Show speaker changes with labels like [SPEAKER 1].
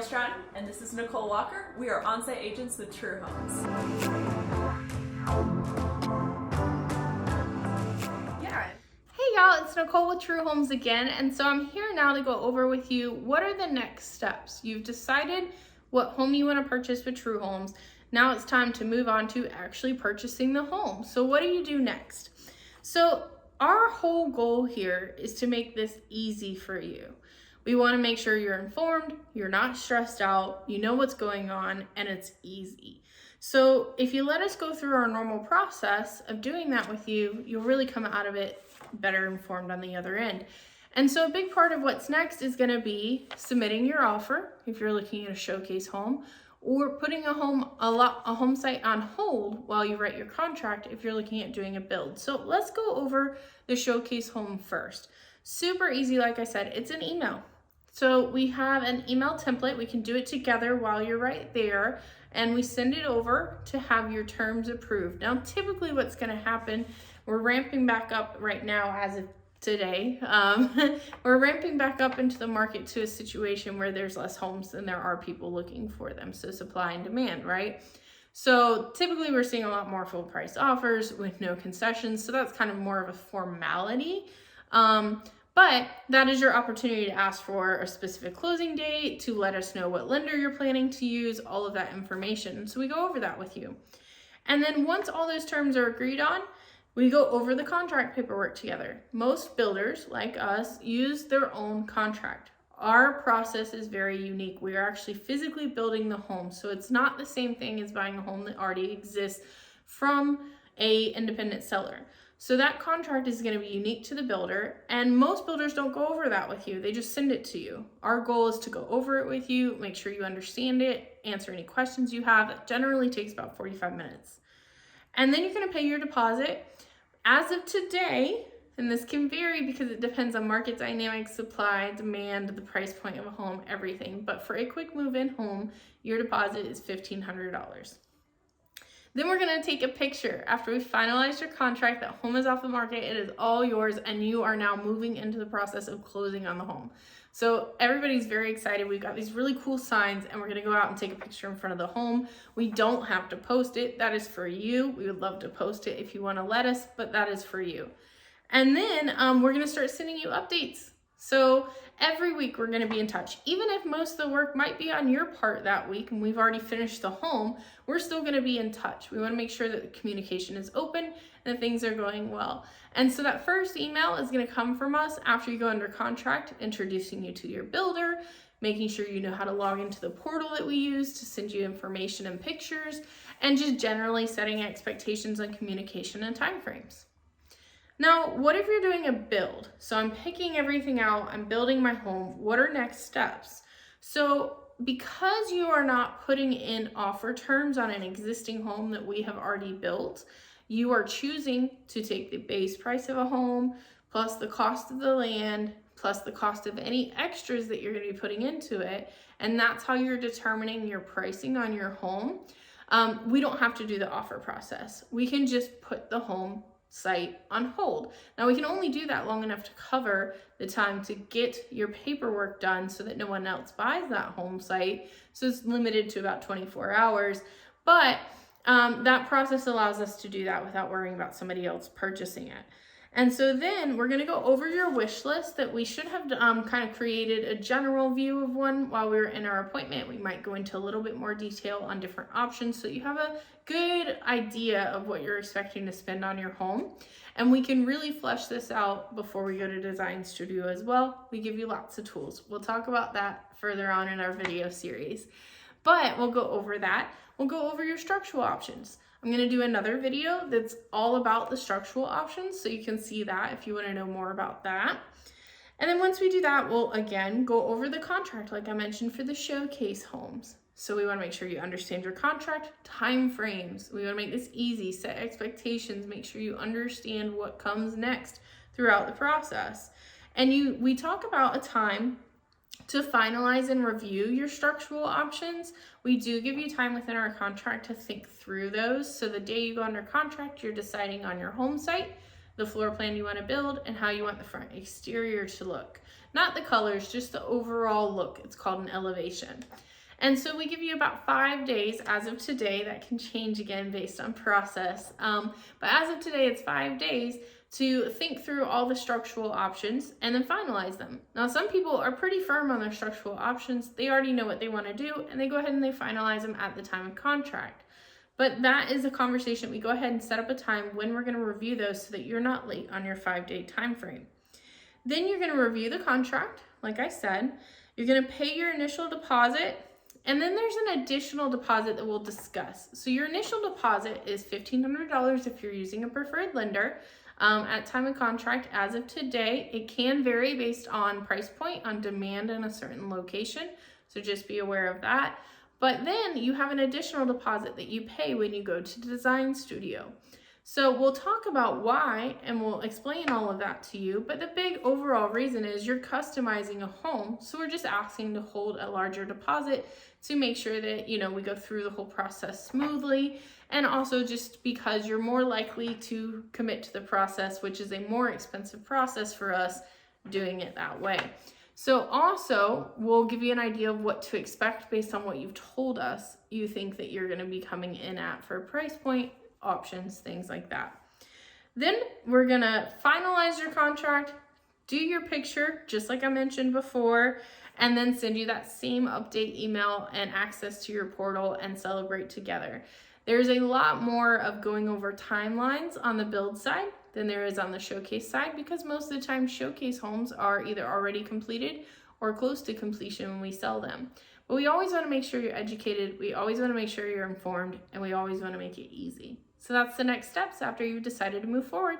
[SPEAKER 1] Ariel Stratton, and this is Nicole Walker. We are on-site agents with True Homes.
[SPEAKER 2] Yeah. Hey y'all, it's Nicole with True Homes again, and so I'm here now to go over with you what are the next steps. You've decided what home you want to purchase with True Homes. Now it's time to move on to actually purchasing the home. So what do you do next? So our whole goal here is to make this easy for you. We want to make sure you're informed, you're not stressed out, you know what's going on, and it's easy. So if you let us go through our normal process of doing that with you, you'll really come out of it better informed on the other end. And so a big part of what's next is going to be submitting your offer if you're looking at a showcase home, or putting a home site on hold while you write your contract if you're looking at doing a build. So let's go over the showcase home first. Super easy, like I said, it's an email. So we have an email template. We can do it together while you're right there, and we send it over to have your terms approved. Now, typically what's going to happen, we're ramping back up right now as of today. We're ramping back up into the market to a situation where there's less homes than there are people looking for them. So supply and demand, right? So typically we're seeing a lot more full price offers with no concessions. So that's kind of more of a formality. But that is your opportunity to ask for a specific closing date, to let us know what lender you're planning to use, all of that information. So we go over that with you. And then once all those terms are agreed on, we go over the contract paperwork together. Most builders, like us, use their own contract. Our process is very unique. We are actually physically building the home. So it's not the same thing as buying a home that already exists from an independent seller. So that contract is going to be unique to the builder, and most builders don't go over that with you. They just send it to you. Our goal is to go over it with you, make sure you understand it, answer any questions you have. It generally takes about 45 minutes. And then you're going to pay your deposit. As of today, and this can vary because it depends on market dynamics, supply, demand, the price point of a home, everything. But for a quick move-in home, your deposit is $1,500. Then we're going to take a picture. After we finalize your contract, that home is off the market, it is all yours, and you are now moving into the process of closing on the home. So everybody's very excited. We've got these really cool signs, and we're going to go out and take a picture in front of the home. We don't have to post it. That is for you. We would love to post it if you want to let us, but that is for you. And then we're going to start sending you updates. So every week we're going to be in touch. Even if most of the work might be on your part that week and we've already finished the home, we're still going to be in touch. We want to make sure that the communication is open and that things are going well. And so that first email is going to come from us after you go under contract, introducing you to your builder, making sure you know how to log into the portal that we use to send you information and pictures, and just generally setting expectations on communication and timeframes. Now, what if you're doing a build? So I'm picking everything out, I'm building my home. What are next steps? So because you are not putting in offer terms on an existing home that we have already built, you are choosing to take the base price of a home, plus the cost of the land, plus the cost of any extras that you're going to be putting into it. And that's how you're determining your pricing on your home. We don't have to do the offer process. We can just put the home site on hold. Now we can only do that long enough to cover the time to get your paperwork done so that no one else buys that home site. So it's limited to about 24 hours, but that process allows us to do that without worrying about somebody else purchasing it. And so then we're going to go over your wish list that we should have kind of created a general view of one while we were in our appointment. We might go into a little bit more detail on different options so you have a good idea of what you're expecting to spend on your home. And we can really flesh this out before we go to design studio as well. We give you lots of tools. We'll talk about that further on in our video series, but we'll go over that. We'll go over your structural options. I'm going to do another video that's all about the structural options, so you can see that if you want to know more about that. And then once we do that, we'll again go over the contract like I mentioned for the showcase homes. So we want to make sure you understand your contract time frames. We want to make this easy, set expectations, make sure you understand what comes next throughout the process. And we talk about a time to finalize and review your structural options. We do give you time within our contract to think through those. So the day you go under contract, you're deciding on your home site. the floor plan you want to build, and how you want the front exterior to look. Not the colors, just the overall look. It's called an elevation. And so we give you about 5 days as of today. That can change again based on process. But as of today, it's 5 days to think through all the structural options and then finalize them. Now, some people are pretty firm on their structural options. They already know what they want to do, and they go ahead and they finalize them at the time of contract. But that is a conversation. We go ahead and set up a time when we're going to review those so that you're not late on your 5-day time frame. Then you're going to review the contract, like I said. You're going to pay your initial deposit, and then there's an additional deposit that we'll discuss. So your initial deposit is $1,500 if you're using a preferred lender. At time of contract, as of today, it can vary based on price point, on demand in a certain location. So just be aware of that. But then you have an additional deposit that you pay when you go to the design studio. So we'll talk about why, and we'll explain all of that to you. But the big overall reason is you're customizing a home. So we're just asking to hold a larger deposit to make sure that, we go through the whole process smoothly. And also just because you're more likely to commit to the process, which is a more expensive process for us doing it that way. So also, we'll give you an idea of what to expect based on what you've told us you think that you're going to be coming in at for a price point, options, things like that. Then we're going to finalize your contract, do your picture, just like I mentioned before, and then send you that same update email and access to your portal and celebrate together. There's a lot more of going over timelines on the build side than there is on the showcase side, because most of the time showcase homes are either already completed or close to completion when we sell them. But we always want to make sure you're educated, we always want to make sure you're informed, and we always want to make it easy. So that's the next steps after you've decided to move forward.